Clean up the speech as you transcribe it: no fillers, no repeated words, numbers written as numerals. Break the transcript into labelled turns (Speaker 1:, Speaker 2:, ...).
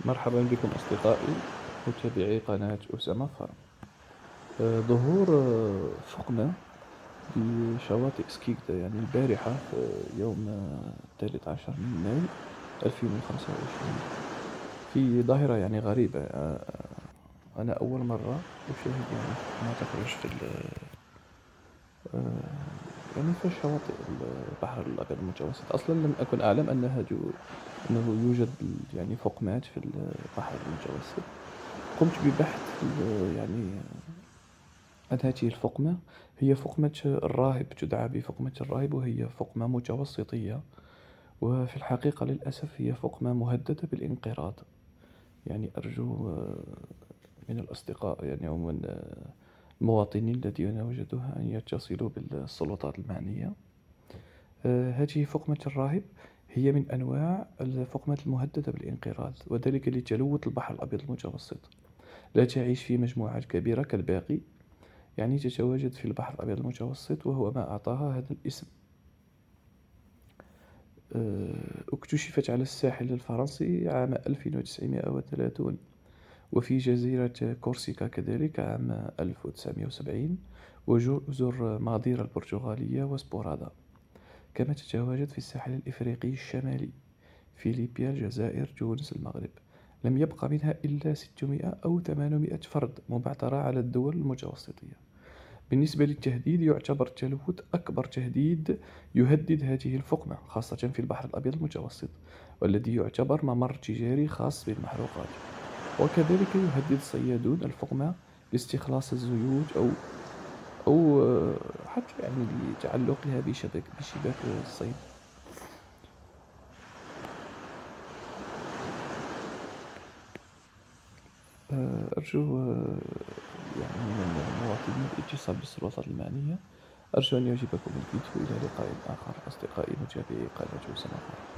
Speaker 1: مرحبا بكم أصدقائي متابعي قناة أسامة فارم. ظهور فقمة بشواطئ سكيكدا يعني البارحة في يوم 13 من ماي 2025 في ظاهرة يعني غريبة. أنا أول مرة أشاهد يعني فقمة تخرج في يعني في شواطئ البحر الأبيض المتوسط. أصلا لم أكن أعلم أنه يوجد يعني فقمات في البحر المتوسط. قمت ببحث يعني عن هذه الفقمة. هي فقمة الراهب، تدعى بفقمة الراهب، وهي فقمة متوسطية، وفي الحقيقة للأسف هي فقمة مهددة بالانقراض. يعني أرجو من الأصدقاء يعني أو من المواطنين الذين وجدوها أن يتصلوا بالسلطات المعنية. هذه فقمة الراهب هي من أنواع الفقمات المهددة بالانقراض، وذلك لتلوث البحر الأبيض المتوسط. لا تعيش في مجموعات كبيرة كالباقي، يعني تتواجد في البحر الأبيض المتوسط، وهو ما أعطاها هذا الاسم. اكتشفت على الساحل الفرنسي عام 1930، وفي جزيرة كورسيكا كذلك عام 1970، وجزر ماديرا البرتغالية وسبورادا. كما تتواجد في الساحل الإفريقي الشمالي، فيليبيا، الجزائر، تونس، المغرب. لم يبق منها إلا 600 أو 800 فرد مبعثرة على الدول المتوسطية. بالنسبة للتهديد، يعتبر التلوث أكبر تهديد يهدد هذه الفقمة، خاصة في البحر الأبيض المتوسط، والذي يعتبر ممر تجاري خاص بالمحروقات. وكذلك يهدد الصيادون الفقمة لاستخلاص الزيوت أو حتى يعني لتعلقها بشباك الصيد. أرجو يعني من المواطنين الاتصال بالسلطات المعنية. أرجو أن يعجبكم الفيديو. إلى لقاء آخر أصدقائي متابعي قناة سماحة.